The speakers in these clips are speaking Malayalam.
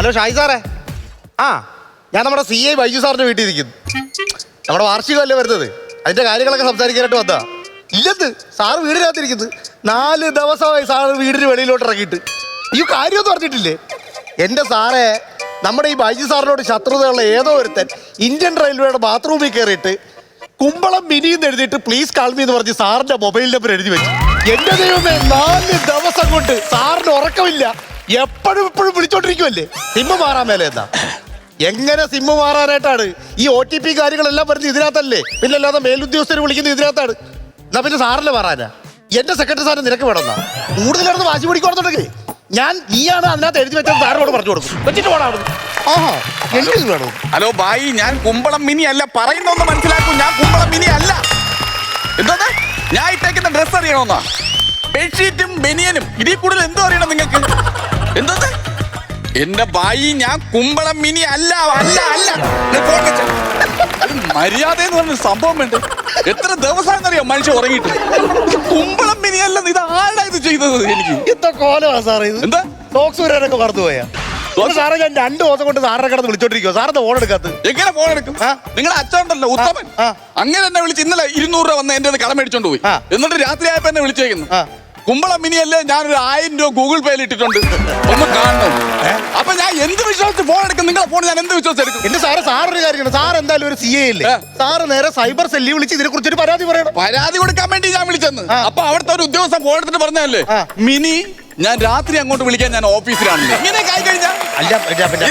ഹലോ ഷായി സാറേ. ആ ഞാൻ നമ്മുടെ CI ബൈജു സാറിന്റെ വീട്ടിൽ ഇരിക്കുന്നു. നമ്മുടെ വാർഷികമല്ലേ വരുന്നത്, അതിന്റെ കാര്യങ്ങളൊക്കെ സംസാരിക്കാനായിട്ട് വന്നതാ. ഇല്ലെന്ന് സാറ് വീടിനകത്തിരിക്കുന്നത് 4 ദിവസമായി സാറ് വീടിന് വെളിയിലോട്ട് ഇറങ്ങിയിട്ട്. ഈ കാര്യമൊന്നും പറഞ്ഞിട്ടില്ലേ? എൻ്റെ സാറേ, നമ്മുടെ ഈ ബൈജു സാറിനോട് ശത്രുതയുള്ള ഏതോ ഒരുത്തൻ ഇന്ത്യൻ റെയിൽവേയുടെ ബാത്റൂമിൽ കയറിയിട്ട് കുമ്പളം മിനിന്ന് എഴുതിയിട്ട് പ്ലീസ് കാൾ മീ എന്ന് പറഞ്ഞ് സാറിന്റെ മൊബൈൽ നമ്പർ എഴുതി വെച്ചു. എന്റെ ദൈവമേ, 4 ദിവസം കൊണ്ട് സാറിന് ഉറക്കമില്ല. എപ്പോഴും വിളിച്ചോണ്ടിരിക്കുമല്ലേ. സിമ്മ് മാറാൻ മേലെ എന്താ? എങ്ങനെ സിമ്മ് മാറാനായിട്ടാണ്? ഈ OTP കാര്യങ്ങളെല്ലാം വരുന്നത് ഇതിനകത്തല്ലേ, പിന്നെ അല്ലാതെ മേലുദ്യോഗസ്ഥർ വിളിക്കുന്നത് ഇതിനകത്താണ്. എന്നാ പിന്നെ സാറിന് മാറാനാ? എന്റെ സെക്രട്ടറി സാറിന് നിനക്ക് വേണമെന്നാ? കൂടുതലായിരുന്നു വാശി പിടിക്കണമെന്നുണ്ടെങ്കിൽ നീയാണ് അതിനകത്ത് എഴുതി വെച്ചത് സാറിനോട് പറഞ്ഞു കൊടുക്കും. വെച്ചിട്ട് പോടാ. ആഹാ, എനിക്ക് വേണം. ഹലോ ബായി, ഞാൻ കുമ്പളം മിനി അല്ല. പറയുന്നൊന്ന് മനസ്സിലാക്കൂ, ഞാൻ കുമ്പളം മിനി അല്ല. എന്താ ഞാൻ ഇട്ടേക്കുന്ന ഡ്രസ് അറിയണമെന്നാ? ബെഡ്ഷീറ്റും ബനിയനും ഇതിൽ കൂടുതൽ എന്തോ അറിയണം നിങ്ങൾക്ക്? എന്താ എന്റെ ബായി, ഞാൻ കുമ്പളം മിനി അല്ല അല്ല അല്ല. മര്യാദ എന്ന് പറഞ്ഞ സംഭവം വേണ്ട. എത്ര ദിവസമാണെന്നറിയാം മനുഷ്യൻ ഉറങ്ങിയിട്ട്. കുമ്പളം മിനി അല്ലെന്ന് ഇത് ആരാ ഇത് ചെയ്തത്? എനിക്ക് എന്താ കോലമാ സാറേ ഇത്? എന്താ ടോക്സ് വരാനൊക്കെ മറന്നു പോയാ സാറേ? ഞാൻ 2 ദിവസം കൊണ്ട് സാറിനെ കിടന്ന് വിളിച്ചോണ്ടിരിക്കുവോ? സാറിന്റെ ഫോൺ എടുക്കാത്ത? എങ്ങനെ ഫോൺ എടുക്കും? നിങ്ങളുടെ അച്ഛനുണ്ടല്ലോ ഉത്തമൻ, അങ്ങനെ എന്നെ വിളിച്ച് ഇന്നലെ 200 രൂപ വന്ന് എന്റെ കടം മേടിച്ചോണ്ട് പോയി. എന്നിട്ട് രാത്രി ആയപ്പോ എന്നെ വിളിച്ചേക്കുന്നു. കുമ്പളം മിനിയല്ലേ, ഞാനൊരു 1000 രൂപ ഗൂഗിൾ പേയിൽ ഇട്ടിട്ടുണ്ട്, ഒന്ന് കാണണം. അപ്പൊ ഞാൻ എന്ത് വിശ്വസിച്ച് ഫോൺ എടുക്കും? നിങ്ങളെ ഫോൺ ഞാൻ എന്ത് വിശ്വസിച്ച് എടുക്കും? എന്റെ സാറൊരു കാര്യമാണ്. സാർ എന്തായാലും ഒരു CA അല്ലേ? സാറ് നേരെ സൈബർ സെല്ലിൽ വിളിച്ച് ഇതിനെ കുറിച്ചൊരു പരാതി പറയണം. പരാതി കൊടുക്കാൻ വേണ്ടി ഞാൻ വിളിച്ചെന്ന്. അപ്പൊ അവിടുത്തെ ഒരു ഉദ്യോഗസ്ഥൻ ഫോൺ എടുത്തിട്ട് പറഞ്ഞല്ലേ, മിനി ഞാൻ രാത്രി അങ്ങോട്ട് വിളിക്കാൻ ഞാൻ ഓഫീസിലാണ്. ഇങ്ങനെ ആയി കഴിഞ്ഞാൽ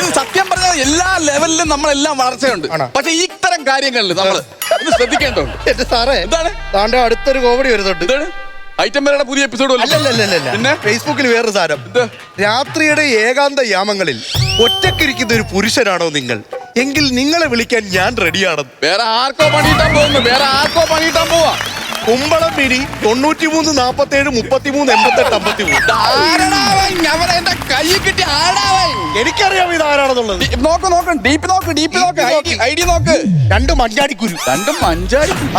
ഇത് സത്യം പറഞ്ഞാൽ എല്ലാ ലെവലിലും നമ്മളെല്ലാം വളർച്ചയുണ്ട്. പക്ഷെ ഇത്തരം കാര്യങ്ങളിൽ നമ്മൾ ശ്രദ്ധിക്കേണ്ടതുണ്ട്. എന്റെ സാറേ, എന്താണ് താണ്ടെ അടുത്തൊരു കോമഡി വരുന്നുണ്ട്. ഐറ്റം വരെയുടെ പുതിയ എപ്പിസോഡ് പിന്നെ ഫേസ്ബുക്കിൽ വേറൊരു സാധനം. രാത്രിയുടെ ഏകാന്ത യാമങ്ങളിൽ ഒറ്റക്കിരിക്കുന്ന ഒരു പുരുഷനാണോ നിങ്ങൾ? എങ്കിൽ നിങ്ങളെ വിളിക്കാൻ ഞാൻ റെഡിയാണ്. വേറെ ആർക്കോ പണിയിട്ടാൻ പോകുന്നു, വേറെ ആർക്കോ പണിയിട്ടാൻ പോവാ. കുമ്പളം മിനി 93 47 33 88 53. എന്റെ കൈ കിട്ടി ആടാവായി. എനിക്കറിയാം ഇത് ആരാണെന്നുള്ളത്. നോക്ക് ഡീപ്പ് നോക്ക് ഐഡി നോക്ക്. 2 മഞ്ചാടിക്കുരു. 2 മഞ്ചാടിക്കുരു.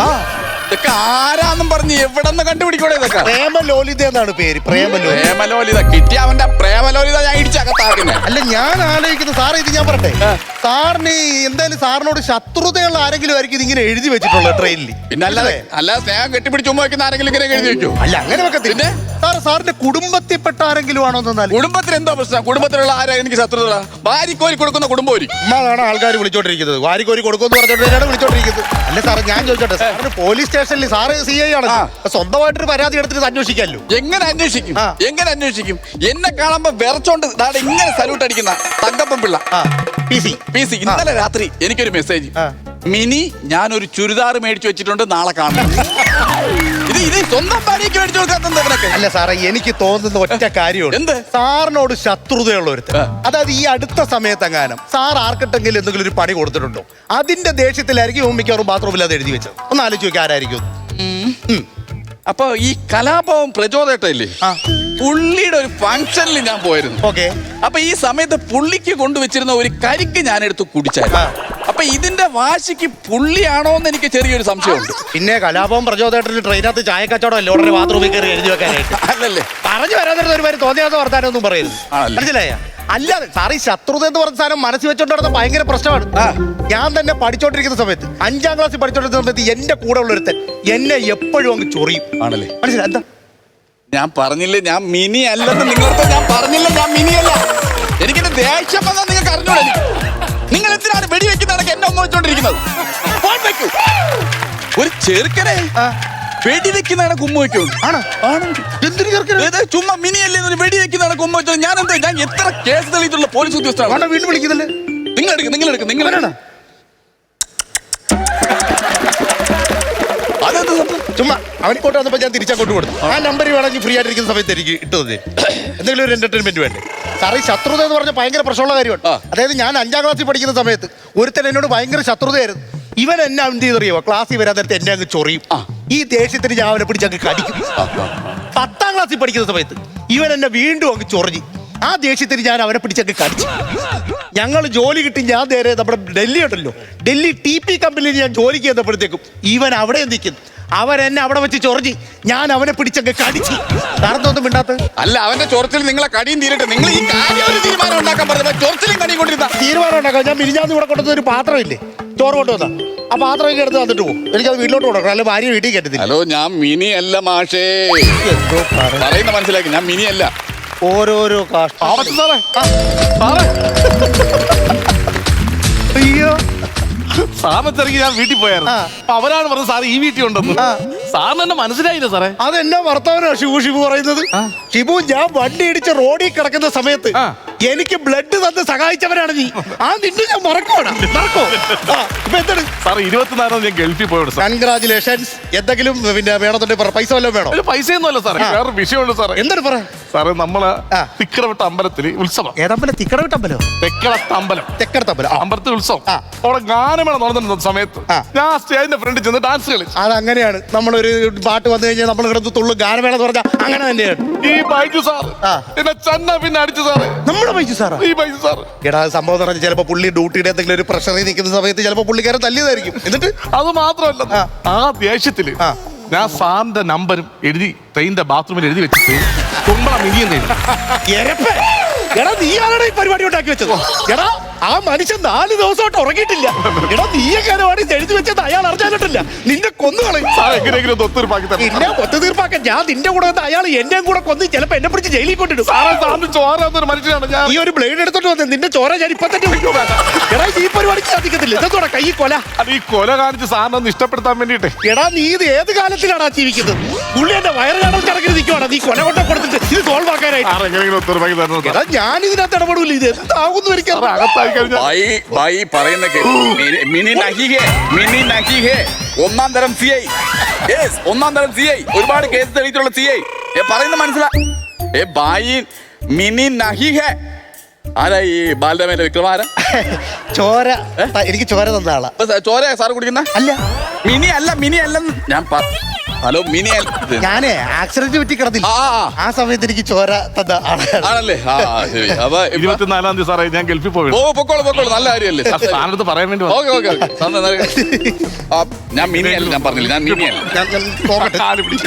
ഇതൊക്കെ ആരാന്നും പറഞ്ഞ് എവിടെ നിന്ന് കണ്ടുപിടിക്കൂടെ? ഇതൊക്കെ പ്രേമലോലിത എന്നാണ് പേര്. പ്രേമലോലിത കിട്ടിയ അവന്റെ പ്രേമലോലിത ഞാൻ ഇടിച്ചകത്താക്കുന്നത്. അല്ല, ഞാൻ ആലോചിക്കുന്നത് സാറേ, ഇത് ഞാൻ പറട്ടെ, സാറിന് എന്തായാലും സാറിനോട് ശത്രുതയുള്ള ആരെങ്കിലും ആയിരിക്കും ഇതിങ്ങനെ എഴുതി വെച്ചിട്ടുള്ളത് ട്രെയിനിൽ? പിന്നെ അല്ലാതെ സ്നേഹം കെട്ടിപ്പിടിച്ച് ചുമ്മാ വെക്കുന്ന ആരെങ്കിലും ഇങ്ങനെ എഴുതി വെക്കോ? അല്ല, അങ്ങനെ വെക്കത്തില്ല. സാറിന്റെ കുടുംബത്തിൽപ്പെട്ട ആരെങ്കിലും ആണോ? കുടുംബത്തിന് എന്തോ പ്രശ്നം? കുടുംബത്തിലുള്ള ആരാ എനിക്ക് ശത്രുത? വാരിക്കോരി കൊടുക്കുന്ന കുടുംബം അതാണ് ആൾക്കാർ വിളിച്ചോണ്ടിരിക്കുന്നത്. വാരിക്കോരി കൊടുക്കുമെന്ന് പറഞ്ഞോണ്ടാണ് വിളിച്ചോണ്ടിരിക്കുന്നത്. അല്ല സാറേ, ഞാൻ ചോദിച്ചോട്ടെ, സാറിന് പോലീസ് സ്റ്റേഷനിൽ സാറ് CI ആണ്, സ്വന്തമായിട്ടൊരു പരാതി എടുത്തിട്ട് അന്വേഷിക്കാമല്ലോ. എങ്ങനെ അന്വേഷിക്കും? എന്നെ കാണുമ്പോ വിറച്ചോണ്ട് ഇങ്ങനെ സല്യൂട്ട് അടിക്കുന്ന തങ്കപ്പൻ പിള്ള PC. ഇന്നലെ രാത്രി എനിക്കൊരു മെസ്സേജ്, മിനി ഞാനൊരു ചുരിദാർ മേടിച്ചു വെച്ചിട്ടുണ്ട്, നാളെ കാണാം. ഇത് സ്വന്തം ഭാര്യയ്ക്ക് മേടിച്ചു കൊടുക്കാത്തവരൊക്കെ. അല്ല സാറേ, എനിക്ക് തോന്നുന്ന ഒറ്റ കാര്യമുണ്ട്. എന്ത്? സാറിനോട് ശത്രുതയുള്ള ഒരുത്തൻ, അതായത് ഈ അടുത്ത സമയത്തെങ്ങാനും സാർ ആർക്കിട്ടെങ്കിലും എന്തെങ്കിലും ഒരു പണി കൊടുത്തിട്ടുണ്ടോ? അതിന്റെ ദേഷ്യത്തിലായിരിക്കും മിക്കവാറും ബാത്റൂമിൽ അത് എഴുതി വെച്ചത്. ഒന്ന് ആലോചിച്ച് നോക്കി ആരായിരിക്കും. അപ്പൊ ഈ കലാഭവൻ പ്രചോദേട്ടല്ലേ, പുള്ളിയുടെ ഒരു ഫംഗ്ഷനിൽ ഞാൻ പോയിരുന്നു. ഓക്കെ. അപ്പൊ ഈ സമയത്ത് പുള്ളിക്ക് കൊണ്ടുവച്ചിരുന്ന ഒരു കരിക്ക് ഞാൻ എടുത്ത് കുടിച്ചായിരുന്നു. അപ്പൊ ഇതിന്റെ വാശിക്ക് പുള്ളിയാണോ എന്ന് എനിക്ക് ചെറിയൊരു സംശയമുണ്ട്. പിന്നെ കലാഭവൻ പ്രചോദേട്ടന് ട്രെയിനകത്ത് ചായ കച്ചവടം അല്ലേ ഉടനെ ബാത്റൂമിൽ കയറി എഴുതി വെക്കാനായിട്ട്? അല്ലല്ലേ, പറഞ്ഞു വരാതിരുന്ന ഒരു തോന്നിയാത്ത വർത്താനൊന്നും പറയരുത്, മനസ്സിലായ? അല്ലാതെ സാറ് ഈ ശത്രുത എന്ന് പറഞ്ഞ സാധനം മനസ്സിൽ വെച്ചോണ്ടിരുന്ന ഭയങ്കര പ്രശ്നമാണ്. ഞാൻ തന്നെ പഠിച്ചോണ്ടിരിക്കുന്ന സമയത്ത്, 5ാം ക്ലാസ്സിൽ പഠിച്ചോണ്ടിരിക്കുന്ന സമയത്ത് എന്റെ കൂടെ ഉള്ള ഒരുത്തൻ എന്നെ എപ്പോഴും അങ്ങ് ചൊറിയും. ആണല്ലേ? മനസ്സിലായി? എന്താ ഞാൻ പറഞ്ഞില്ലേ ഞാൻ മിനി അല്ലെന്ന്? നിങ്ങൾക്ക് ഞാൻ പറഞ്ഞില്ല ഞാൻ മിനി അല്ല. എനിക്കെന്റെ ദേഷ്യം വന്നാൽ നിങ്ങൾക്ക് അറിഞ്ഞൂടെ? നിങ്ങൾ എന്തിനാണ് വെടിവെക്കുന്നതൊക്കെ എന്നെ ഒന്ന് വെച്ചോണ്ടിരിക്കുന്നത്? ഒരു ചെറുക്കനെ വെടിവെക്കുന്നതാണ് കുമ്മ വെക്കും. ചുമ്മാ മിനി അല്ലേ വെടി വെക്കുന്നതാണ് കുമ്മ വെച്ചത്. ഞാൻ എത്ര കേസ് തെളിയിട്ടുള്ള പോലീസ് ഉദ്യോഗസ്ഥരാണ്. വീണ്ടും വിളിക്കുന്നില്ലേ? നിങ്ങളാണ് ചുമ്മാ അവനിക്കോട്ട് വന്നപ്പോൾ ഞാൻ തിരിച്ചങ്ങോട്ട് കൊടുത്തു. ആ നമ്പർ വേണമെങ്കിൽ ഫ്രീ ആയിട്ടിരിക്കുന്ന സമയത്ത് എനിക്ക് ഇട്ടത് എന്തെങ്കിലും ഒരു എന്റർടൈൻമെന്റ് വേണ്ടേ? സാറേ, ഈ ശത്രുത എന്ന് പറഞ്ഞാൽ ഭയങ്കര പ്രശ്നമുള്ള കാര്യമാണ്. അതായത് ഞാൻ 5ാം ക്ലാസ്സിൽ പഠിക്കുന്ന സമയത്ത് ഒരുത്തൻ എന്നോട് ഭയങ്കര ശത്രുതയായിരുന്നു. ഇവൻ എന്നെ എന്ത് ചെയ്തറിയോ? ക്ലാസ്സിൽ വരാൻ നേരത്തെ എന്നെ അങ്ങ് ചൊറിയും. ഈ ദേഷ്യത്തിന് ഞാൻ അവനെ പിടിച്ച് അങ്ങ് കടിക്കും. 10ാം ക്ലാസ്സിൽ പഠിക്കുന്ന സമയത്ത് ഇവൻ എന്നെ വീണ്ടും അങ്ങ് ചൊറിഞ്ഞു. ആ ദേഷ്യത്തിന് ഞാൻ അവനെ പിടിച്ചൊക്കെ കടിച്ചു. ഞങ്ങൾ ജോലി കിട്ടി ഞാൻ നേരെ നമ്മുടെ ഡൽഹി ഉണ്ടല്ലോ, ഡൽഹി TP കമ്പനിയിൽ ഞാൻ ജോലിക്ക് ചെന്നപ്പോഴത്തേക്കും ഇവൻ അവിടെ നിൽക്കുന്നു. അവരെന്നെ അവിടെ വെച്ച് ചൊറിഞ്ഞ് ഞാൻ അവനെ പിടിച്ചൊക്കെ കടിച്ചു. നടന്നൊന്നും മിണ്ടാത്ത അല്ല, അവന്റെ ചൊറച്ചിൽ നിങ്ങളെ കടിയും തീരട്ടെ. നിങ്ങൾ ഈ കാര്യം ഒരു തീരുമാനം ഉണ്ടാക്കാൻ പറഞ്ഞ ചൊറച്ചിലും കടിയും കൊണ്ടിരുന്ന തീരുമാനം ഉണ്ടാക്കാം. ഞാൻ മിനിഞ്ഞാന്ന് ഇവിടെ കൊണ്ടുവന്ന ഒരു പാത്രമില്ലേ, ചോറ് കൊണ്ടുവന്ന ആ പാത്രമൊക്കെ എടുത്ത് തന്നിട്ട് പോകും. എനിക്കത് വീട്ടിലോട്ട് കൊടുക്കണം, അല്ലെ ഭാര്യ വീട്ടിൽ കയറ്റത്തില്ല. ഹലോ, ഞാൻ മിനി അല്ല മാഷേ. എന്തോ പറയുന്ന മനസ്സിലാക്കി, ഞാൻ മിനി അല്ല. ഓരോരോ സാറേ സാറേ അയ്യോ സാറിനെത്തിറങ്ങി ഞാൻ വീട്ടിൽ പോയായിരുന്നു. ആ. അപ്പൊ അവരാണ് പറഞ്ഞത് സാർ ഈ വീട്ടിൽ ഉണ്ടെന്ന്. ആ. സാറിന് എന്നെ മനസ്സിലായില്ല സാറേ. അതെന്നാ ഭർത്താവിനാ ഷിബു പറയുന്നത്? ഷിബു, ഞാൻ വണ്ടി ഇടിച്ച് റോഡിൽ കിടക്കുന്ന സമയത്ത് ആ. എനിക്ക് ബ്ലഡ് തന്ന് സഹായിച്ചവരാണ് നീ. ആ നിന്നെ ഞാൻ മറക്കോ? ഇപ്പൊ എന്താണ് സാർ 24 ഞാൻ ഗൾഫിൽ പോയോട് സാർ. കൺഗ്രാചുലേഷൻസ്. എന്തെങ്കിലും പിന്നെ വേണമെന്നുണ്ടെങ്കിൽ പറ, പൈസ വല്ലതും വേണോ? അതിൽ പൈസയൊന്നും അല്ല സാറേ, വേറൊരു വിഷയമുണ്ട് സാറേ. എന്താണ് പറ? സാറേ, നമ്മള് ആ. തിക്കടവിട്ട അമ്പലത്തില് ഉത്സവം. ഏതമ്പലം? തിക്കടവിട്ടമ്പലോ? തെക്കടത്ത അമ്പലം, തെക്കടത്തമ്പലം. അമ്പലത്തിൽ ഉത്സവം. ആ. അവിടെ ഗാനമേള നടന്നിരുന്ന സമയത്ത് ആ. ഞാൻ സ്റ്റേജിന്റെ ഫ്രണ്ടിൽ ചെന്ന് ഡാൻസ് കളിച്ചു. അതങ്ങനെയാണ്, നമ്മളൊരു പാട്ട് വന്നു കഴിഞ്ഞാൽ നമ്മൾ കിടന്ന് തുള്ളു ഗാനമേള എന്ന് പറഞ്ഞാൽ അങ്ങനെ തന്നെയാണ്. ഈ ബൈജു സാർ ആ. എന്നെ ചെന്ന പിന്നെ അടിച്ചു സാറേ. നമ്മുടെ ബൈജു സാറാ? ഈ ബൈജു സാർ എടാ, സംഭവം എന്ന് പറഞ്ഞാൽ ചിലപ്പോൾ പുള്ളി ഡ്യൂട്ടിയുടെ എന്തെങ്കിലും ഒരു പ്രഷറിൽ നിൽക്കുന്ന സമയത്ത് ചിലപ്പോൾ പുള്ളിക്കാരൻ തല്ലിയതായിരിക്കും. എന്നിട്ട് അത് മാത്രമല്ല, ആ. ആ ദേഷ്യത്തില് ആ. ഞാൻ സാറിന്റെ നമ്പരും എഴുതി ട്രെയിനിന്റെ ബാത്റൂമിൽ എഴുതി വെച്ചിട്ട് കുമ്പളം മിനിയെന്ന് എഴുതി. എരപ്പേ. എടാ, നീയാണോ ഈ പരിപാടി ഉണ്ടാക്കി വെച്ചത്? എടാ, ആ മനുഷ്യൻ 4 ദിവസമായിട്ട് ഉറങ്ങിയിട്ടില്ല. എടാ, നീയെങ്ങാനുമാണ് എഴുതി വെച്ചത് അയാൾ അറിഞ്ഞാലിട്ടില്ല. നിന്നെ കൊന്നുകളയും. സാർ എങ്ങനെയെങ്കിലും ഒന്ന് ഒത്തൊരുപ്പാക്കി തരണം. എന്നെ ഒത്തു തീർപ്പാക്കാൻ ഞാൻ നിന്റെ കൂടെ വന്ന് അയാൾ എന്നെയും കൂടെ കൊന്ന് ചിലപ്പോ എന്നെ പിടിച്ച് ജയിലിൽ കൊണ്ടിടും. സാറേ, സാറിന് ചോരാന്നൊരു മനുഷ്യനാണ് ഞാൻ. ഈ ഒരു ബ്ലേഡ് എടുത്തോണ്ട് വന്ന് നിന്റെ ചോര ഞാൻ ഇപ്പൊ തന്നെ വിളിക്കും. എടാ, ഈ പരിപാടിക്ക് സാധിക്കത്തില്ല. ഇതെന്തോടാ കൈ കൊല? അത് ഈ കൊല കാണിച്ച് സാറിനെ ഒന്ന് ഇഷ്ടപ്പെടുത്താൻ വേണ്ടിട്ടേ. എടാ, നീ ഇത് ഏത് കാലത്തിലാണാ ജീവിക്കുന്നത്? പുള്ളി എന്റെ വയറ് കാണാൻ ചടങ്ങിൽ നിൽക്കുവാണ്. നീ കൊല കൊണ്ട കൊടുത്തിട്ട് ഇത് സോൾവ് ആക്കാനായിട്ട്. സാർ എങ്ങനെയെങ്കിലും ഒത്തൊരുപ്പാക്കി തരണം സാർ. എടാ, ഞാൻ ഇതിനകത്ത് ഇടപെടൂല. ഇത് എന്താകുന്നു എനിക്ക് സാറേ, അകത്തായി കഴിഞ്ഞാൽ ഭായി പറയുന്ന മിനി നഹി ഹേ, മിനി നഹി ഹേ. ഒന്നാം തരം CI. യെസ്, ഒന്നാം തരം CI. ഒരുപാട് കേസ് തെളിയിച്ചിട്ടുള്ള CI. പറയുന്ന മനസ്സിലാ. ഭായി മിനി നഹി ഹേ. ആരാ ഈ ബാലരാമന്റെ വിക്രമാരാ? ചോര എനിക്ക് ചോര തന്ന ആളാ. ചോര സാറ് കുടിക്കുന്ന അല്ല, മിനി അല്ല, മിനി അല്ലെന്ന് ഞാൻ ഹലോ, മിനി ഞാനേ ആക്സിഡന്റ് പറ്റി കിടന്നില്ല. ആ സമയത്ത് എനിക്ക് ചോര തന്ന ആളാണ്. ആണല്ലേ? ശരി. അപ്പൊ 24-ാം തീയതി സാറേ ഞാൻ ഗൾഫിൽ പോയി. പൊക്കോളൂ, നല്ല കാര്യമല്ലേ? സാറിനടുത്ത് പറയാൻ വേണ്ടി വന്നു. ഓക്കെ. ഞാൻ മിനി അല്ല, ഞാൻ പറഞ്ഞില്ല, ഞാൻ മിനി അല്ല. ഞാൻ നോക്കട്ടെ.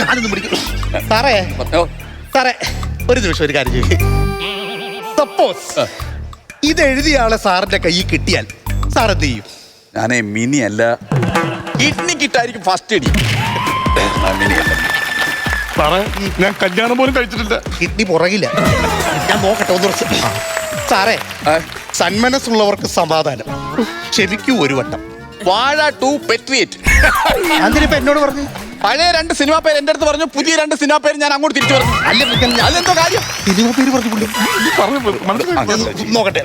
ഞാനൊന്നും പിടിക്കും. സാറേ, സാറേ, ഒരു നിമിഷം ഒരു കാര്യം ചെയ്യും. സപ്പോസ് ഇത് എഴുതിയ ആളെ സാറിന്റെ കൈ കിട്ടിയാൽ സാർ എന്ത് ചെയ്യും? ഞാനേ മിനി അല്ല, കിഡ്നി കിട്ടായിരിക്കും ഫസ്റ്റ് അടി. മിനി അല്ല. സാറേ, ഞാൻ കല്യാണം പോലും കഴിച്ചിട്ടില്ല. കിഡ്നി പുറകില്ല. ഞാൻ നോക്കട്ടെ ഒന്ന് കുറച്ച്. സാറേ, സന്മനസ്സുള്ളവർക്ക് സമാധാനം. ക്ഷമിക്കൂ ഒരു വട്ടം. വാഴ 2 പെട്രിയേറ്റ്. അതിനിപ്പോ എന്നോട് പറഞ്ഞു പഴയ 2 സിനിമാ പേര് എന്റെ അടുത്ത് പറഞ്ഞു, പുതിയ 2 സിനിമാ പേര് ഞാൻ അങ്ങോട്ട് തിരിച്ചു പറഞ്ഞു. അല്ലെന്തോ കാര്യം? സിനിമ പേര് പറഞ്ഞു പുള്ളി. നോക്കട്ടെ.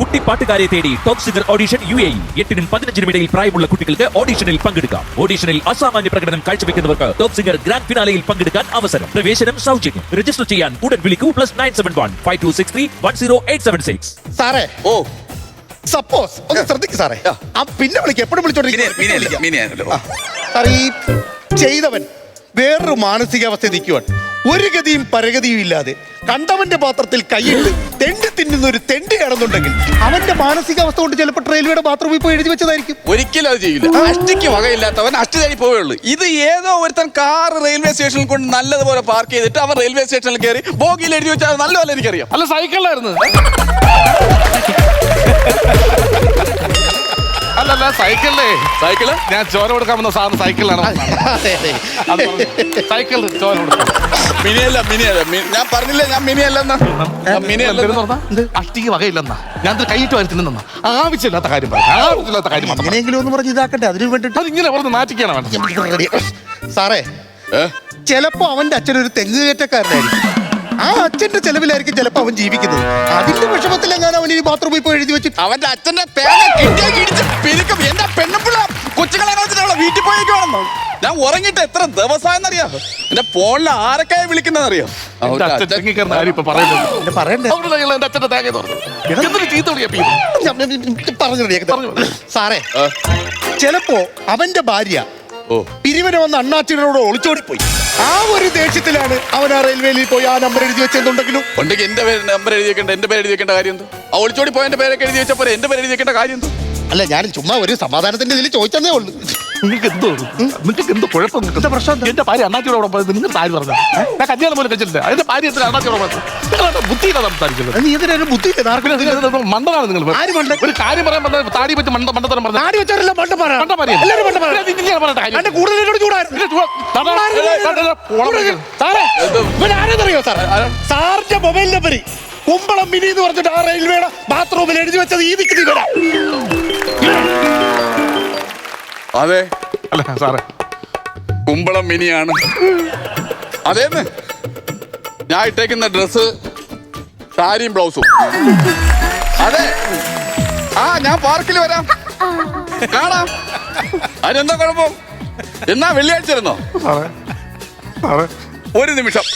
കുട്ടിപ്പാട്ടുകാരെ തേടി ടോപ്പ് സിംഗർ ഓഡിഷൻ UAE. 8-നും 15-നും ഇടയിൽ പ്രായമുള്ള കുട്ടികൾക്ക് ഓഡിഷനിൽ പങ്കെടുക്കാം. ഓഡിഷനിൽ അസാമാന്യ പ്രകടനം കാഴ്ചവെക്കുന്നവർക്ക് ടോപ്പ് സിംഗർ ഗ്രാൻഡ് ഫിനാലയിൽ പങ്കെടുക്കാൻ അവസരം. പ്രവേശനം സൗജന്യം. രജിസ്റ്റർ ചെയ്യാൻ ഉടൻ വിളിക്കൂ. +971 5263 10876. സാറേ, ഓ, സപ്പോസ് ഒന്ന് ശ്രദ്ധിക്കും സാറേ. ആ പിന്നെ വിളിക്കും, എപ്പോഴും വിളിച്ചോണ്ടിരിക്കും. മിനി അല്ലല്ലോ. സാർ, ഈ ചെയ്തവൻ വേറൊരു മാനസികാവസ്ഥ നിൽക്കുവാൻ ഒരു ഗതിയും പരഗതിയും ഇല്ലാതെ കണ്ടവന്റെ പാത്രത്തിൽ കൈയിട്ട് തെണ്ടി തിന്നുന്ന ഒരു തെണ്ടിയാണെന്നുണ്ടെങ്കിൽ അവന്റെ മാനസികാവസ്ഥ കൊണ്ട് ചിലപ്പോൾ റെയിൽവേയുടെ ബാത്റൂമിൽ പോയി എഴുതി വെച്ചതായിരിക്കും. ഒരിക്കലും അത് ചെയ്യില്ല. അഷ്ടിക്ക് വകയില്ലാത്തവൻ അഷ്ടി തേടി പോവുള്ളൂ. ഇത് ഏതോ ഒരുത്തൻ കാർ റെയിൽവേ സ്റ്റേഷനിൽ കൊണ്ട് നല്ലതുപോലെ പാർക്ക് ചെയ്തിട്ട് അവൻ റെയിൽവേ സ്റ്റേഷനിൽ കയറി ബോഗിയിൽ എഴുതി വെച്ചാൽ നല്ലപോലെ എനിക്കറിയാം. അല്ല, സൈക്കിളിലായിരുന്നു. അല്ലല്ല, സൈക്കിള് ഞാൻ ചോര കൊടുക്കാൻ വന്ന സാറിന് സൈക്കിളിലാണ്. സൈക്കിൾ ചോര കൊടുക്കാം. മിനിയല്ല. ഞാൻ പറഞ്ഞില്ലേ ഞാൻ മിനിയല്ലെന്ന്. അഷ്ടിക്ക് വകയില്ലെന്നാ ഞാൻ കൈയിട്ട് വരുത്തുന്ന ആവശ്യമില്ലാത്ത കാര്യം പറയാം. ആവശ്യമില്ലാത്ത കാര്യം എങ്ങനെയെങ്കിലും ഒന്ന് പറഞ്ഞ് ഇതാക്കട്ടെ. അതിന് വേണ്ടിട്ട് അതിങ്ങനെ പറഞ്ഞ് നാറ്റിക്കാണ് വേണ്ടത്. സാറേ, ചിലപ്പോ അവന്റെ അച്ഛനൊരു തെങ്ങ് കയറ്റക്കാരനായിരിക്കും. ആ അച്ഛന്റെ ചെലവിലായിരിക്കും ചിലപ്പോ അവൻ ജീവിക്കുന്നത്. അതിന്റെ വിഷമത്തിലെങ്ങാനും അവൻ ഈ ബാത്റൂമിൽ പോയി എഴുതി വെച്ചിട്ട് അവന്റെ അച്ഛന്റെ തേങ്ങ കിട്ടിയിടിച്ച് പെരുക്കും. എന്റെ പെണ്ണുപിള്ള കൊച്ചുകളെ വീട്ടിൽ പോയേക്കാണെന്നോ. ഞാൻ ഉറങ്ങിട്ട് എത്ര ദിവസമായെന്നറിയാം. എന്റെ ഫോണിൽ ആരൊക്കെ വിളിക്കുന്നറിയാം. സാറേ, ചിലപ്പോ അവന്റെ ഭാര്യ പിരിവിനെ വന്ന് അണ്ണാച്ചിനോട് ഒളിച്ചോടിപ്പോയി. ആ ഒരു ദേഷ്യത്തിലാണ് അവൻ ആ റെയിൽവേയിൽ പോയി ആ നമ്പർ എഴുതി വെച്ചെന്നുണ്ടെങ്കിലും ഉണ്ടെങ്കിൽ എന്റെ പേര് നമ്പർ എഴുതി വെക്കേണ്ട, എന്റെ പേര് എഴുതി വെക്കേണ്ട കാര്യം എന്തോ? ആ ഒളിച്ചോടി പോയ എന്റെ പേരൊക്കെ എഴുതി വെച്ചപ്പോൾ എന്റെ പേര് എഴുതി വെക്കേണ്ട കാര്യം എന്തോ? അല്ല ഞാൻ ചുമ്മാ ഒരു സമാധാനത്തിന്റെ ഇതിൽ ചോദിച്ചതേ ഉള്ളൂ. നിങ്ങൾക്ക് എന്തോ കുഴപ്പം? എന്താ പ്രശ്നം? എന്റെ ഭാര്യ അണ്ണാച്ചിയോടെ പോയത് നിങ്ങൾ താഴെ പറഞ്ഞു. ഞാൻ കല്യാണം പോലും കഴിച്ചില്ല. അതിന്റെ ഭാര്യ എത്ര അണ്ണാച്ചിയോടെ പോയത്? നിങ്ങളുടെ ബുദ്ധിയിലാണ് സംസാരിക്കുന്നത്. നീ ഇതിനൊരു ബുദ്ധിയില്ല. മണ്ടനാണ് നിങ്ങൾ. ആര് മണ്ടൻ? ഒരു കാര്യം പറയാൻ പറഞ്ഞ താടി വെച്ച് മണ്ടത്തരം പറഞ്ഞു. ആടി വെച്ചാറല്ല മണ്ട പറ. മണ്ടന്മാരെയാണ്. എല്ലാവരും മണ്ട പറ. പറഞ്ഞ കൂടുതൽ ചൂടായിരുന്നു. സാറേ ഇവൻ ആരെന്നറിയോ സാറേ? സാറിന്റെ മൊബൈൽ നമ്പർ കുമ്പളം മിനി എന്ന് പറഞ്ഞിട്ട് ആ റെയിൽവേയുടെ ബാത്റൂമിൽ എഴുതി വെച്ചത് ഈ നിൽക്കുന്ന ഇവരാ. അതെ, അല്ല സാറേ, കുമ്പളം മിനിയാണ്. അതേന്ന് ഞാൻ ഇട്ടേക്കുന്ന ഡ്രസ്സ് സാരിയും ബ്ലൗസും. അതെ, ആ ഞാൻ പാർക്കിൽ വരാം, കാണാം. അതിനെന്താ കുഴപ്പം? എന്നാ വെള്ളിയാഴ്ച ഇരുന്നോ? സാറേ സാറേ ഒരു നിമിഷം,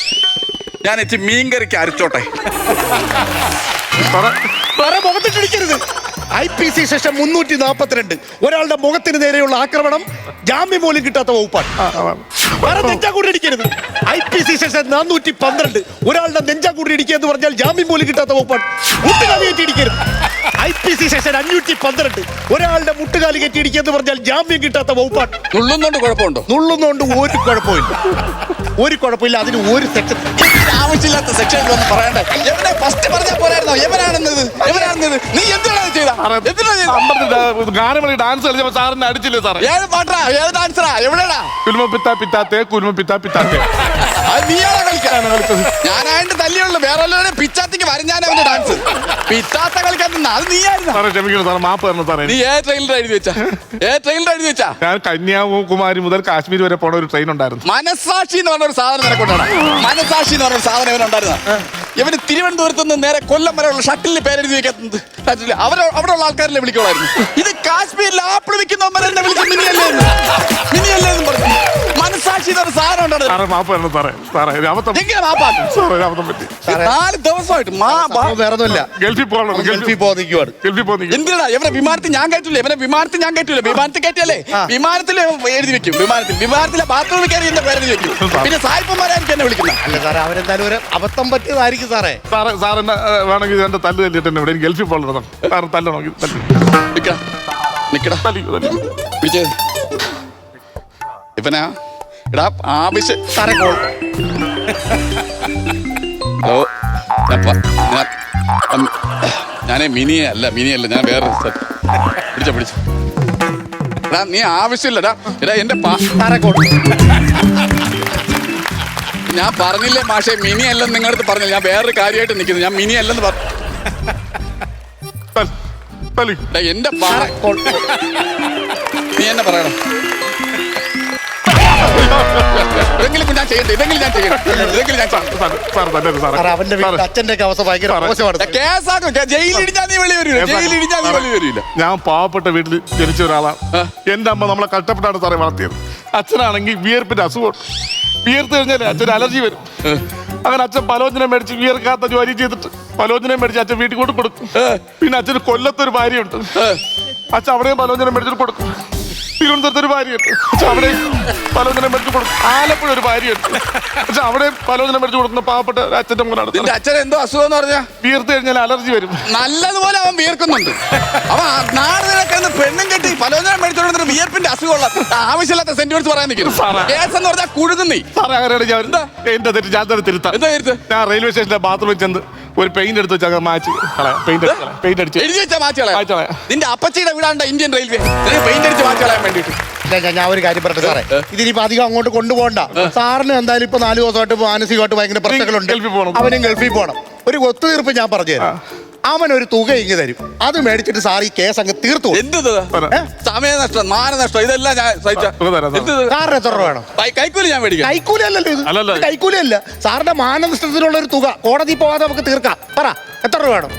ഞാൻ എത്തി മീൻകറിക്ക് അരച്ചോട്ടെ. വേറെ മുഖത്തിട്ടിരിക്കരുത്. IPC സെക്ഷൻ 342 ഒരാളുടെ മുഖത്തിന് നേരെയുള്ള ആക്രമണം ജാമ്യം പോലും കിട്ടാത്ത വകുപ്പാണ്. വേറെ നെഞ്ചാക്കൂടി ഇടിക്കരുത്. IPC സെക്ഷൻ 412 ഒരാളുടെ നെഞ്ചാക്കൂടി ഇടിക്കുക എന്ന് പറഞ്ഞാൽ ജാമ്യം പോലും കിട്ടാത്ത വകുപ്പാണ്. മുട്ടുകാലി കയറ്റി ഇടിക്കരുത്. IPC സെക്ഷൻ 512 ഒരാളുടെ മുട്ടുകാലി കയറ്റി ഇടിക്കുക എന്ന് പറഞ്ഞാൽ ജാമ്യം കിട്ടാത്ത വകുപ്പാണ്. നുള്ളുന്നോണ്ട് കുഴപ്പമുണ്ടോ? നുള്ളുന്നോണ്ട് ഒരു കുഴപ്പമില്ല, ഒരു കുഴപ്പമില്ല. അതിന് ഒരു സെക്ഷൻ ആവശ്യമില്ലാത്ത സെക്ഷൻ ഒന്ന് പറയണ്ടേ? എവനെ ഫസ്റ്റ് പറഞ്ഞാൽ പോരായിരുന്നോ? എവനാണെന്നത് നീ എന്തിനാണ് ചെയ്ത? ഗാനമേളി ഡാൻസ് കളിച്ചപ്പോ സാറിനെ അടിച്ചില്ലേ സാറേ? ഏത് പാട്ടാ, ഏത് ഡാൻസറാ, എവിടെയാടാ? കുലുമ പിത്താത്തെ അത് നീയാണോ കളിക്കാൻ കളിച്ചത്? ഞാനായിട്ട് തല്ലിയുള്ളു, വേറെ വല്ലവരും പിച്ചാത്തിക്ക് വരഞ്ഞാൻ അവന്റെ ഡാൻസ്. പിച്ചാത്ത കളിക്കാൻ നിന്ന അത് നീയായിരുന്നു. സാറേ ക്ഷമിക്കണം സാറേ, മാപ്പ് തരണം സാറേ. നീ ഏത് ട്രെയിനിൽ എഴുതി വെച്ചാ? ഞാൻ കന്യാകുമാരി മുതൽ കാശ്മീർ വരെ പോണ ഒരു ട്രെയിൻ ഉണ്ടായിരുന്നു. മനസാക്ഷി എന്ന് പറഞ്ഞ ഒരു സാധനം നിനക്കൊണ്ടാണ്. മനസാക്ഷി എന്ന് പറഞ്ഞ ഒരു സാധനം ഇവനുണ്ടായിരുന്ന. ഇവന് തിരുവനന്തപുരത്ത് നിന്ന് നേരെ കൊല്ലം വരെയുള്ള ഷട്ടിലിൽ പേരെഴുതി വെക്കുന്നത് അവിടെയുള്ള ആൾക്കാരിലെ വിളിക്കുള്ളായിരുന്നു. ഇത് കാശ്മീരിൽ ആപ്പിൾ വിൽക്കുന്നവരെ എന്നെ വിളിക്കും മിനിയല്ലേ എന്ന് പറഞ്ഞു. മനസാക്ഷി എന്ന് പറഞ്ഞ സാധനം ഉണ്ടായിരുന്നു. സാറേ മാപ്പ് തരണം സാറേ. സാറേ അബദ്ധം. എങ്ങനെ മാപ്പാക്കും? സാറേ അബദ്ധം പറ്റി. 4 ദിവസമായിട്ട് വേറൊന്നുമില്ല. ഗൾഫിൽ പോകണം. ഗൾഫിൽ പോകാൻ എന്തിനാ ഇവരെ വിമാനത്തിൽ ഞാൻ കയറ്റില്ല? വിമാനത്തിൽ കയറ്റിയല്ലേ? വിമാനത്തിൽ എഴുതി വെക്കും. വിമാനത്തിലെ ബാത്റൂമിൽ കയറി എന്റെ പേരെഴുതി വെക്കും. പിന്നെ സായിപ്പന്മാരായിരിക്കും എന്നെ വിളിക്കുന്നത്. അല്ല സാറേ, അവരെന്തായാലും ഒരു അബദ്ധം പറ്റിയതായിരിക്കും സാറേ. സാറിന്റെ വേണമെങ്കിൽ എന്റെ തല്ല് തല്ലിട്ട് തന്നെ ഇവിടെ ഗൾഫിൽ പോകണം. സാറ് തല്ലണമെങ്കിൽ പിടിച്ചത് ഇപ്പനാ എടാ ആവശ്യം സാറേ കോൾ. ഹലോ, ഞാനേ മിനിയല്ല ഞാൻ വേറെ പിടിച്ച എടാ നീ ആവശ്യമില്ലടാ. എടാ എന്റെ സാറേ കോൾ. ഞാൻ പറഞ്ഞില്ലേ മാഷെ, മിനി അല്ലെന്ന് നിങ്ങളടുത്ത് പറഞ്ഞില്ല. ഞാൻ വേറൊരു കാര്യമായിട്ട് നിൽക്കുന്നു. ഞാൻ മിനി അല്ലെന്ന് പറഞ്ഞു. എന്റെ നീ എന്നെ പറയണം. ഇതെങ്കിലും ഞാൻ ചെയ്യട്ടെ. അവന്റെ അച്ഛന്റെ അവസ്ഥ ഭയങ്കര മോശമാണ്. കേസാക്കും. ജയിലിടിഞ്ഞാൽ നീ വെളി വരില്ല. ഞാൻ പാവപ്പെട്ട വീട്ടിൽ ജനിച്ച ഒരാളാണ്. എന്റെ അമ്മ നമ്മളെ കഷ്ടപ്പെട്ടാണ് സാറേ വളർത്തിയത്. അച്ഛനാണെങ്കിൽ വിയർപ്പിന്റെ അസുഖം. വിയർത്ത് കഴിഞ്ഞാൽ അച്ഛന് അലർജി വരും. അങ്ങനെ അച്ഛൻ പലോചനം മേടിച്ച് വിയർക്കാത്ത ജോലി ചെയ്തിട്ട് പലോചനം മേടിച്ച് അച്ഛൻ വീട്ടിൽ കൊണ്ട് കൊടുക്കും. പിന്നെ അച്ഛന് കൊല്ലത്തൊരു ഭാര്യയുണ്ട്. അച്ഛൻ അവിടെയും പലോചനം മേടിച്ചിട്ട് കൊടുക്കും. തിരുവനന്തപുരത്ത് ഒരു ഭാര്യയുണ്ട്. അച്ഛൻ അവിടെയും പലോചനം മേടിച്ച് കൊടുക്കും. ആലപ്പുഴ ഒരു ഭാര്യയുണ്ട്. അച്ഛൻ അവിടെയും പലോചനം മേടിച്ച് കൊടുക്കുന്ന പാവപ്പെട്ട അച്ഛൻ്റെ മോനാണ്. അച്ഛൻ എന്തോ അസുഖം എന്ന് പറഞ്ഞാൽ വിയർത്ത് കഴിഞ്ഞാൽ അലർജി വരും. നല്ലതുപോലെ അവൻ വിയർക്കുന്നുണ്ട്. അവൻ നാട് നിലക്കുന്ന പെണ്ണും കെട്ടി പലോചനം മേടിച്ചോണ്ടിരുന്ന വിയർപ്പിന്റെ അസുഖമുള്ള ആവശ്യമില്ലാത്ത സെന്റിമെന്റ്സ് പറയാൻ നിൽക്കുന്നു. കേസ് എന്ന് പറഞ്ഞാൽ കുഴുകുന്നീ സാറേ. അങ്ങനെ ഞാൻ എന്റെ തെറ്റ് ഞാൻ തന്നെ തിരുത്താം. എന്താ തിരുത്ത്? ഞാൻ റെയിൽവേ സ്റ്റേഷനിലെ ബാത്റൂമിൽ ചെന്ന് ഒരു പെയിന്റ് എടുത്ത് വെച്ചാൽ മാച്ച് പെയിന്റ് അടിച്ച് എഴുതി വെച്ചാൽ മാച്ച് നിന്റെ അപ്പച്ചിയുടെ വീടാണ്ട ഇന്ത്യൻ റെയിൽവേ പെയിന്റ് അടിച്ച് മാച്ച് കളയാൻ വേണ്ടിട്ട്. ഞാൻ ഒരു കാര്യം പറയട്ടെ സാറേ, ഇതിനിപ്പോ അധികം അങ്ങോട്ട് കൊണ്ടുപോകണ്ട. സാറിന് എന്തായാലും ഇപ്പൊ 4 ദിവസമായിട്ട് മാനസികമായിട്ട് ഭയങ്കര പ്രശ്നങ്ങളുണ്ട്. അവനും ഗൾഫിൽ പോകണം. ഒരു ഒത്തുതീർപ്പ് ഞാൻ പറഞ്ഞു തരാം. അവൻ ഒരു തുക ഇങ്ങ് തരും. അത് മേടിച്ചിട്ട് സാർ ഈ കേസ് അങ്ങ് തീർത്തു. എന്ത് സമയനഷ്ടം, മാനനഷ്ടം, ഇതെല്ലാം ഞാൻ സാറിന് എത്ര രൂപ വേണം? കൈക്കൂലി ഞാൻ മേടിക്കാം. കൈക്കൂലി അല്ലല്ലോ ഇത്. കൈക്കൂലി അല്ല. സാറിന്റെ മാനനഷ്ടത്തിനുള്ള ഒരു തുക കോടതി പോകാതെ നമുക്ക് തീർക്കാം. പറ എത്ര രൂപ വേണം?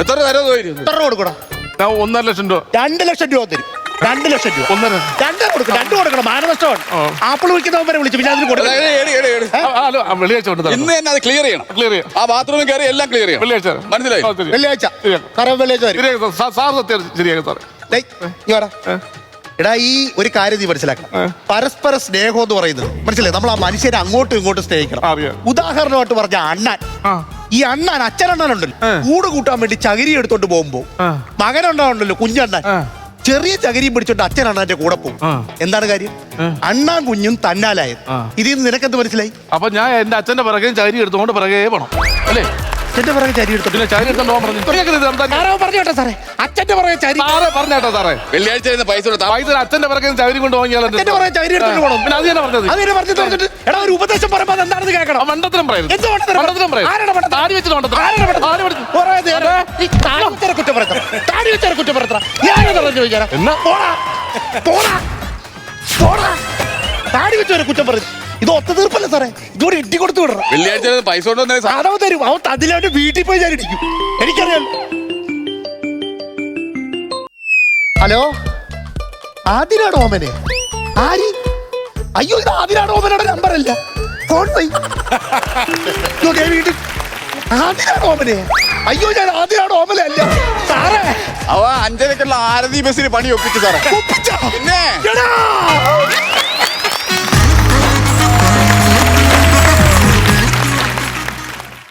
എത്ര രൂപ കൊടുക്കണം? 1.5 ലക്ഷം രൂപ. 2 ലക്ഷം രൂപ തരും. 2 ലക്ഷം രൂപ. 2 കൊടുക്കണം. മാനനഷ്ടമാണ്. ആപ്പിൾ വിൽക്കുന്നവരെ വിളിച്ചു പിന്നെ അതിന് കൊടുക്കണം. വെള്ളിയാഴ്ച ഇന്ന് തന്നെ അത് ക്ലിയർ ചെയ്യണം. ആ ബാത്റൂമിൽ കയറി എല്ലാം ക്ലിയർ ചെയ്യണം. വെള്ളിയാഴ്ച മനസ്സിലായി? വെള്ളിയാഴ്ച സാറേ വെള്ളിയാഴ്ച വരും. സാർ സത്യം ശരിയാകും സാറേ. എടാ ഈ ഒരു കാര്യം നീ മനസ്സിലാക്കണം. പരസ്പര സ്നേഹം എന്ന് പറയുന്നത് മനസ്സിലായി, നമ്മൾ ആ മനുഷ്യരെ അങ്ങോട്ടും ഇങ്ങോട്ടും സ്നേഹിക്കണം. അറിയാം. ഉദാഹരണമായിട്ട് പറഞ്ഞ അണ്ണൻ, ആ. ഈ അണ്ണൻ അച്ഛനണ്ണനുണ്ടല്ലോ, കൂട് കൂട്ടാൻ വേണ്ടി ചകിരി എടുത്തോണ്ട് പോകുമ്പോ മകനുണ്ടാവുണ്ടല്ലോ കുഞ്ഞണ്ണൻ, ചെറിയ ചകിരിയും പിടിച്ചോണ്ട് അച്ഛൻ അണ്ണന്റെ കൂടെ പോകും. എന്താണ് കാര്യം? അണ്ണാൻ കുഞ്ഞും തന്നാലായത്. ഇതിൽ നിന്ന് നിനക്കെന്ത് മനസ്സിലായി? അപ്പൊ ഞാൻ എന്റെ അച്ഛന്റെ പിറകെ ചരി എടുത്തുകൊണ്ട് പിറകെ പോണം അല്ലേ? അച്ഛന്റെ പിറകെ ചരി എടുത്തോണ്ട് പിന്നെ ചരി എടുത്തോണ്ട് പോകാൻ പറഞ്ഞു. പറഞ്ഞു കേട്ടോ സാറേ, അച്ഛന്റെ പുറകെ ചരി. സാറേ പറഞ്ഞേട്ടോ സാറേ, വെള്ളിയാഴ്ച പൈസ കൊടുത്താ പൈസ അച്ഛന്റെ പിറകെ ചരി കൊണ്ട് പോകാൻ അച്ഛന്റെ പുറകെ ചരി എടുത്തോണ്ട് പോകണം. പിന്നെ അത് തന്നെ പറഞ്ഞത്. അതിനെ പറഞ്ഞു തോന്നിട്ട് എടാ ഒരു ഉപദേശം പറയുമ്പോ അത് എന്താണെന്ന് കേൾക്കണം. മണ്ടത്തിലും പറയരുത്. എന്ത് മണ്ടത്തരം? മണ്ടത്തിലും പറയരുത്. ആരാണ് മണ്ടത്തരം? താടി വെച്ചിട്ട് മണ്ടത്തരം. ആരാണ് മണ്ടത്തരം? താടി വെച്ച്- കുറേ നേരം ഈ താടി വെച്ചവരെ കുറ്റപ്പെടുത്തണം. താടി വെച്ചവരെ കുറ്റപ്പെടുത്തണം. ഞാനെന്താ പറഞ്ഞു ചോദിച്ചാ? എന്നാ? പോടാ, പോടാ, പോടാ. താടി വെച്ചവരെ കുറ്റം പറയും. ഇത് ഒത്തുതീർപ്പല്ലേ സാറേ? ഇതുകൂടി ഇട്ടി കൊടുത്തു വിടണം. വെള്ളിയാഴ്ച പൈസ കൊണ്ടുവന്നേ അതവൻ തരും. അവൻ അതിലവന്റെ വീട്ടിൽ പോയി ഞാൻ ഇടിക്കും. എനിക്കറിയാം. ഹലോ, ആദിനാണോ ഓമനെ? ആരി? അയ്യോ, ഇത് ആദിനാണോ ഓമനയുടെ നമ്പർ അല്ല. ഫോൺ പോയി. വീട്ടിൽ ആദിനാണോ ഓമനെ? അയ്യോ, ഞാൻ ആദിനാണോ ഓമന അല്ല സാറേ. അവ 5:30-ക്കുള്ള ആരതി ബസ്സിന് പണി ഒപ്പിച്ചു സാറേ. ഒപ്പിച്ചോ? പിന്നെ എടാ